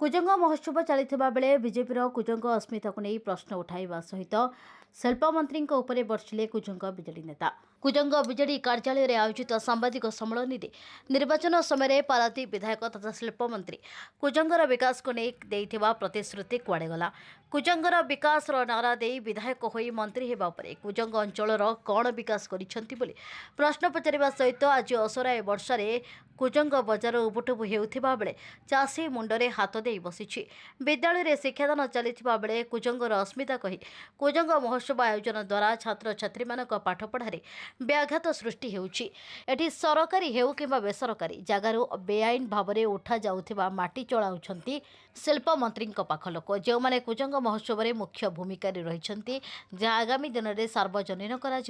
कुजंग महोत्सव चलता बेले बीजेपी कुजंग अस्मिता को नहीं प्रश्न उठाइबा सहित शिल्प मंत्री उपरे बर्षिले कुजंग विजेडी नेता। कुजंग विजेडी कार्यालय में आयोजित सांबादिक सम्मेलन में निर्वाचन समय पारादीप विधायक तथा शिल्प मंत्री कुजंगर विकास को नहीं प्रतिश्रुति कुआड़े गला। कुजंगर विकास नारा दे विधायक होई मंत्री हेबा परे कुजंग अंचलर कौन विकास करिसेंति बोली प्रश्न पचारिबा सहित आज असराए वर्षारे कुजंग बजार उबुटुबु हेउथिबा बेले चाषी मुंडरे हाथ दे बसिछि। विद्यालय रे शिक्षादान चलिथिबा बेले कुजंगर अस्मिता कही कुजंग महोत्सव आयोजन द्वारा छात्र छात्री मानक पाठपढ़ारे व्याघात सृष्टि हेउछि। एठी सरकारी हेउ किंबा बेसरकारी जगारू बेआईन भावरे उठा जाउथिबा माटी चलाउछंती शिल्प मंत्री पाख लोक जो माने कुजंग महोत्सव में मुख्य भूमिका रही जहाँ आगामी दिन में सार्वजनीन कर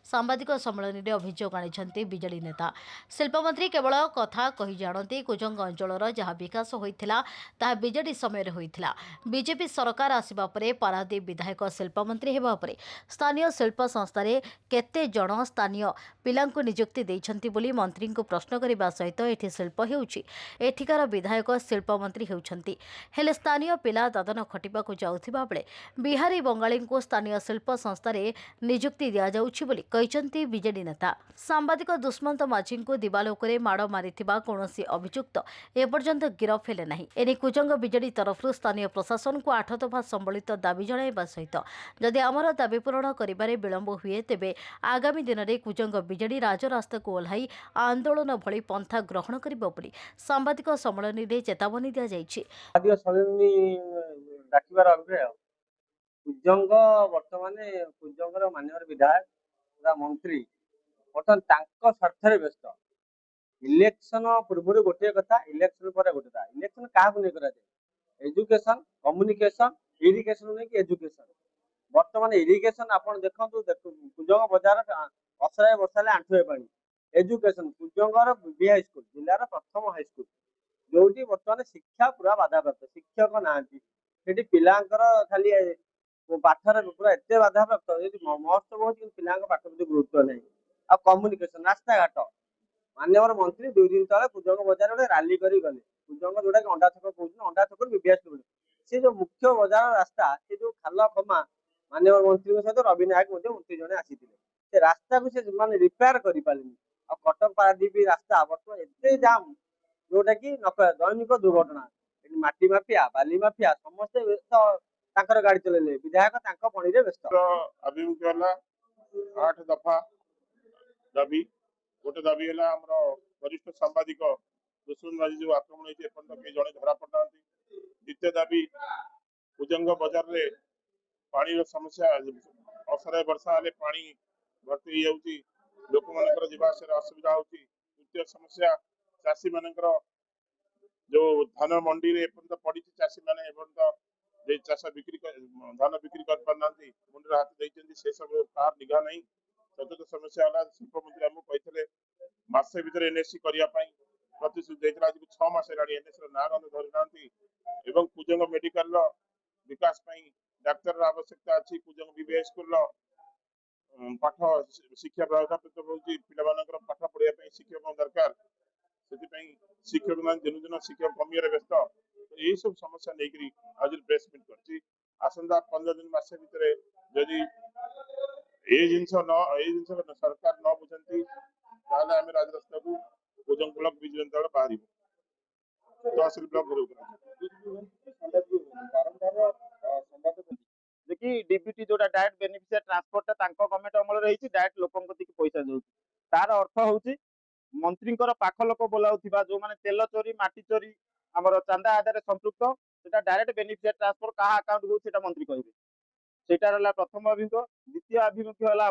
सांबादिक सम्मेलन में अभियोग आनी बीजेडी नेता। शिल्प मंत्री केवल कथा कही जानती कुजंग अंचल जहाँ विकास होता ताहा बीजेडी समय होता। बीजेपी सरकार आसवा पर पारादीप विधायक शिल्प मंत्री हेबा परे स्थानीय शिल्प संस्थार केते जन स्थानीय पिलांकु नियुक्ति देइछंती बोली मंत्री को प्रश्न करने सहित एठी शिल्प हेउछि एठिकार विधायक शिल्प मंत्री हेउछंती हेले स्थानीय पिला दादन खटिबाकु जाउथिबा बेले बिहारी बंगाली को स्थानीय शिल्प संस्थार नियुक्ति दिया जाउछि बोली कहिसंती बीजेडी नेता। सांबादिक दुष्मंत माझी को दिवालोकरे माड़ मारिथिबा कोनोसी अभियुक्त एपर्यंत गिरफ हेले नाही। एने कुजंग बीजेडी तरफ स्थानीय प्रशासन को 8 दफा संबलित दाबी जणाइबा सहित जदि आमर दाबी पूरण करिबारे विलंब हुए तेबे आगामी दिन में कुजंग बीजेडी राजरास्ता को ओह्लाई आंदोलन भली पंथा ग्रहण करिबो बोली सांबादिक सम्मेलन में चेतावनी दिया जाइछि। डाकिबार अभिप्राय कुजंग वर्तमान कुजंगर माननीय विधायक मंत्री बर्तमान स्वार्थ व्यस्त इलेक्शन पूर्व गोटे कथा इलेक्शन पर गोटे कथा इलेक्शन क्या नहीं एजुकेशन कम्युनिकेशन इरिगेशन नहीं कि एजुकेशन बर्तमान इरिगेशन आप देखो कुजंग बजार असराए वर्षा आंठुए पानी एजुकेशन कुजंगर बी हाईस्कल जिलार प्रथम हाईस्कल जो बर्तमान शिक्षा पूरा बाधाप्राप्त शिक्षक ना पिलांकर खाली पाठर पूरा एत बाधाप्राप्त महोत्सव हो पिला पाठ प्रति गुरुत्व नहीं आ कम्युनिकेशन रास्ता घाट माननीय मंत्री 2 दिन तले कुजंग बजार गोटे राली करी गले कुजंग जोटा कि अंडा छक कहते अंडा छक बीबीएस रोड से जो मुख्य बजार रास्ता से जो खाल खमा माननीय मंत्री सहित रवि नायक मंत्री जने आसी से रास्ता को से माने रिपेयर कर कटक पारादीप रास्ता बर्तमान एत जाम जोटा कि दैनिक दुर्घटना माटी माफिया बाली माफिया समस्ते व्यस्त गाड़ी चलेले विधायक पणी व्यस्त अभिमुख्य 8 दफा दाबी गोटे दाबी है वरिष्ठ सांबादिक दुष्मंत माझी जो आक्रमण होती जड़े धरा पड़ा द्वितीय दाबी कुजंग बजार में पानी समस्या असराय वर्षा हेले पानी भर्ती हो लोक मान जावास असुविधा हो तृतीय समस्या चाषी मान जो धान मंडी रे पड़ी चाषी मैंने चाष बिक्री धान बिक्री कर पारना मुंडे हाथ देते से सब कार निघा नहीं। चतुर्थ समस्या है शिल्प मंत्री आमको कहते मसे भर एनएससी करने प्रतिश्रुति देता आज 6 मास एनएससी ना गंध धरी ना कुजंग मेडिकल विकास डाक्तर आवश्यकता अच्छी कुजंग बीबीएस स्कूल पाठ शिक्षा बाधाप्राप्त होती पिला पाठ पढ़ाई शिक्षक दरकार से शिक्षक दिन दिन शिक्षक कमियार व्यस्त यही सब समस्या नहीं आज प्रेस मीट कर आसंता 15 दिन मसे भितर जदि जिन सरकार न बुझती आम राजरास्ता को कुजंग ब्लॉक विजिलेंस दल बाहर तहसिल ब्लॉक देखिए डीबीटी जोटा डायरेक्ट बेनिफिशियरी ट्रांसफर गवर्नमेंट अमल रही डायरेक्ट लोक पैसा दे तार अर्थ हूँ मंत्री पाख लोक बोलाउथिबा जो माने तेल चोरी माटी चोरी आमर चांदा आधार संपृक्त सेटा डायरेक्ट बेनिफिशियरी ट्रांसफर कहा अकाउंट को सेटा मंत्री कहबे सेटा रहला प्रथम अभिमुख्य। द्वितीय अभिमुख्य हला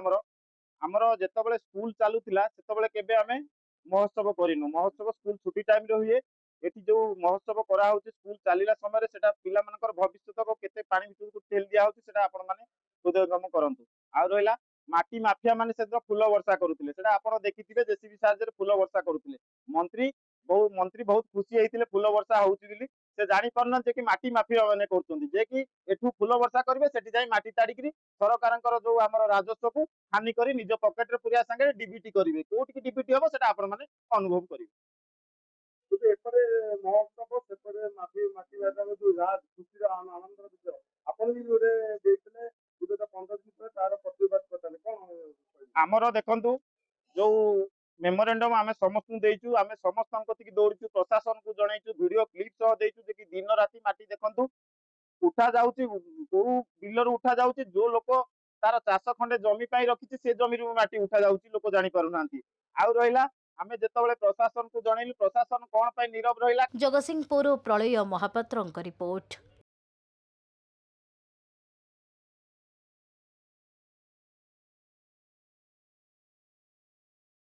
आमर जेतबेले स्कूल चालुथिला सेतबेले केबे आमे महोत्सव करिनु महोत्सव स्कूल छुट्टी टाइम रे हुए एटी जो महोत्सव करा होची स्कूल चलीला समय सेटा पिला मानकर भविष्य को केते पानी भितर को ठेल दिया होची सेटा आपण माने हृदयगम करंतु। आ रहला माटी माफिया माने से फूल वर्षा करुले सेटा आपण देखिथिबे जेसीबी साहाय्य फूल वर्षा करुले मंत्री बहुत खुशी होइतिले फूल वर्षा होउची बिली से जानी परन जे कि माटी माफिया माने करछंती जे कि एठू फूल वर्षा करिवे सेठी जाई माटी ताड़ीकरी सरकारनकर जो हमर राजस्व को हानि करी निज पॉकेट रे पुरिया संगे डीबीटी करिवे कोठी की डीबीटी होबो सेटा आपण माने अनुभव करिवे। महोत्सव से माफी माटी ଆନନ୍ଦର ବିଷୟ ଆପଣ ବି ଗୋଟେ ଦେଇଥିଲେ ବିଗତ 15 ଦିନ ପରେ ତାର ପ୍ରତିବାଦ କରିଥିଲେ କଣ କହିବେ? ଆମର ଦେଖନ୍ତୁ ଯୋଉ ମେମୋରାଣ୍ଡମ ଆମେ ସମସ୍ତଙ୍କୁ ଦେଇଛୁ, ଆମେ ସମସ୍ତଙ୍କ କତିକି ଦୌଡ଼ିଛୁ, ପ୍ରଶାସନକୁ ଜଣେଇଛୁ, ଭିଡିଓ କ୍ଲିପ ସହ ଦେଇଛୁ ଯେ କି ଦିନ ରାତି ମାଟି ଦେଖନ୍ତୁ ଉଠା ଯାଉଛି, କୋଉ ବିଲରୁ ଉଠା ଯାଉଛି, ଯୋଉ ଲୋକ ତାର ଚାଷ ଖଣ୍ଡେ ଜମି ପାଇଁ ରଖିଛି ସେ ଜମିରୁ ମାଟି ଉଠା ଯାଉଛି, ଲୋକ ଜାଣି ପାରୁନାହାନ୍ତି। ଆଉ ରହିଲା ଆମେ ଯେତେବେଳେ ପ୍ରଶାସନକୁ ଜଣେଇଲୁ, ପ୍ରଶାସନ କଣ ପାଇଁ ନୀରବ ରହିଲା? ଜଗତସିଂହପୁର ପ୍ରଳୟ ମହାପାତ୍ରଙ୍କ ରିପୋର୍ଟ।